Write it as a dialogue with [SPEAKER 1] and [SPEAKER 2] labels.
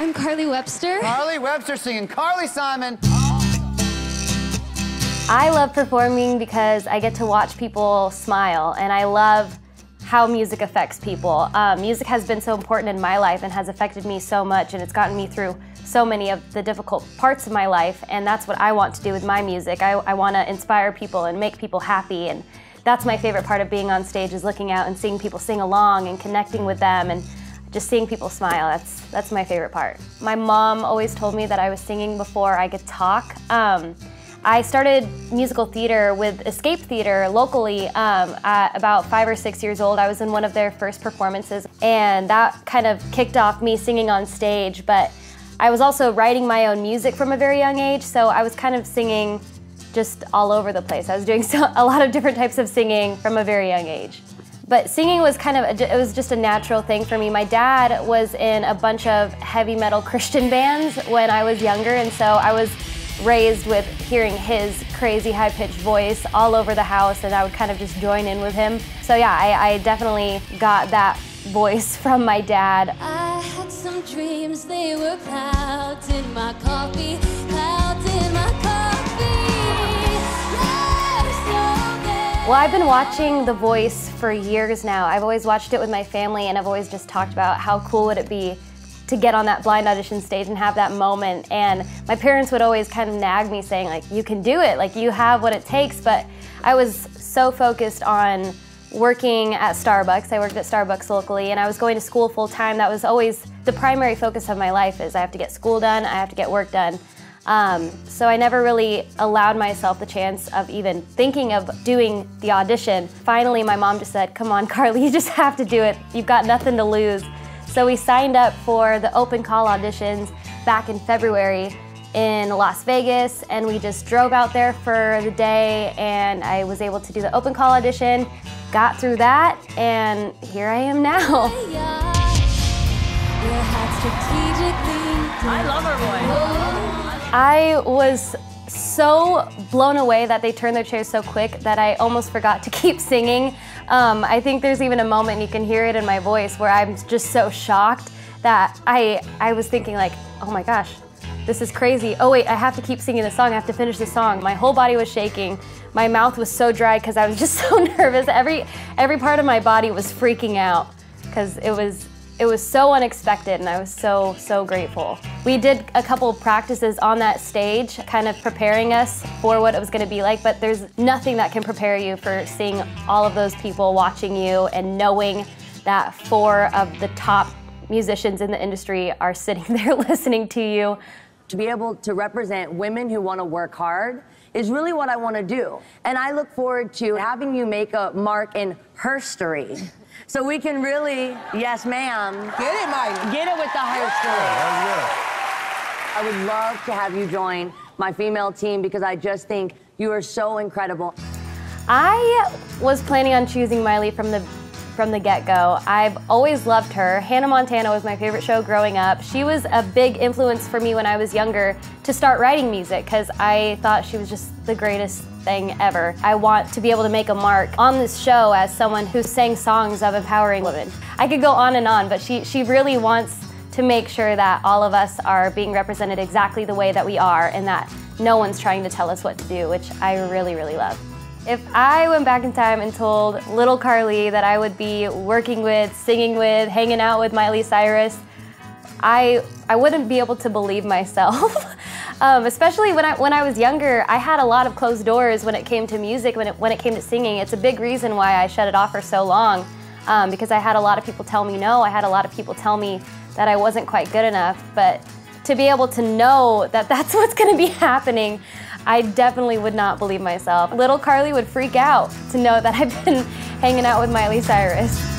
[SPEAKER 1] I'm Karli Webster.
[SPEAKER 2] Karli Webster singing Carly Simon.
[SPEAKER 3] I love performing because I get to watch people smile, and I love how music affects people. Music has been so important in my life and has affected me so much, and it's gotten me through so many of the difficult parts of my life, and that's what I want to do with my music. I want to inspire people and make people happy, and that's my favorite part of being on stage, is looking out and seeing people sing along and connecting with them and just seeing people smile. That's my favorite part. My mom always told me that I was singing before I could talk. I started musical theater with Escape Theater locally at about 5 or 6 years old. I was in one of their first performances, and that kind of kicked off me singing on stage, but I was also writing my own music from a very young age, so I was kind of singing just all over the place. I was doing a lot of different types of singing from a very young age. But singing was it was just a natural thing for me. My dad was in a bunch of heavy metal Christian bands when I was younger, and so I was raised with hearing his crazy high-pitched voice all over the house, and I would kind of just join in with him. So yeah, I definitely got that voice from my dad.
[SPEAKER 1] I had some dreams, they were clouds in my coffee, clouds in my coffee.
[SPEAKER 3] Well, I've been watching The Voice for years now. I've always watched it with my family, and I've always just talked about how cool would it be to get on that blind audition stage and have that moment. And my parents would always kind of nag me saying, like, you can do it, like, you have what it takes. But I was so focused on working at Starbucks. I worked at Starbucks locally, and I was going to school full time. That was always the primary focus of my life, is I have to get school done, I have to get work done. So I never really allowed myself the chance of even thinking of doing the audition. Finally, my mom just said, come on, Karli, you just have to do it. You've got nothing to lose. So we signed up for the open call auditions back in February in Las Vegas, and we just drove out there for the day, and I was able to do the open call audition, got through that, and here I am now.
[SPEAKER 4] I love her voice.
[SPEAKER 3] I was so blown away that they turned their chairs so quick that I almost forgot to keep singing. I think there's even a moment, you can hear it in my voice, where I'm just so shocked that I was thinking, like, oh my gosh, this is crazy. Oh wait, I have to keep singing the song, I have to finish the song. My whole body was shaking. My mouth was so dry because I was just so nervous. Every part of my body was freaking out because it was so unexpected, and I was so grateful. We did a couple of practices on that stage, kind of preparing us for what it was gonna be like, but there's nothing that can prepare you for seeing all of those people watching you and knowing that 4 of the top musicians in the industry are sitting there listening to you.
[SPEAKER 4] To be able to represent women who want to work hard is really what I want to do. And I look forward to having you make a mark in herstory. So we can really, yes ma'am.
[SPEAKER 5] Get it, Miley.
[SPEAKER 4] Get it with the herstory. I would love to have you join my female team because I just think you are so incredible.
[SPEAKER 3] I was planning on choosing Miley from the get-go. I've always loved her. Hannah Montana was my favorite show growing up. She was a big influence for me when I was younger to start writing music because I thought she was just the greatest thing ever. I want to be able to make a mark on this show as someone who sang songs of empowering women. I could go on and on, but she really wants to make sure that all of us are being represented exactly the way that we are, and that no one's trying to tell us what to do, which I really love. If I went back in time and told little Karli that I would be working with, singing with, hanging out with Miley Cyrus, I wouldn't be able to believe myself. Especially when I was younger, I had a lot of closed doors when it came to music, when it came to singing. It's a big reason why I shut it off for so long, because I had a lot of people tell me no. I had a lot of people tell me that I wasn't quite good enough. But to be able to know that that's what's going to be happening, I definitely would not believe myself. Little Karli would freak out to know that I've been hanging out with Miley Cyrus.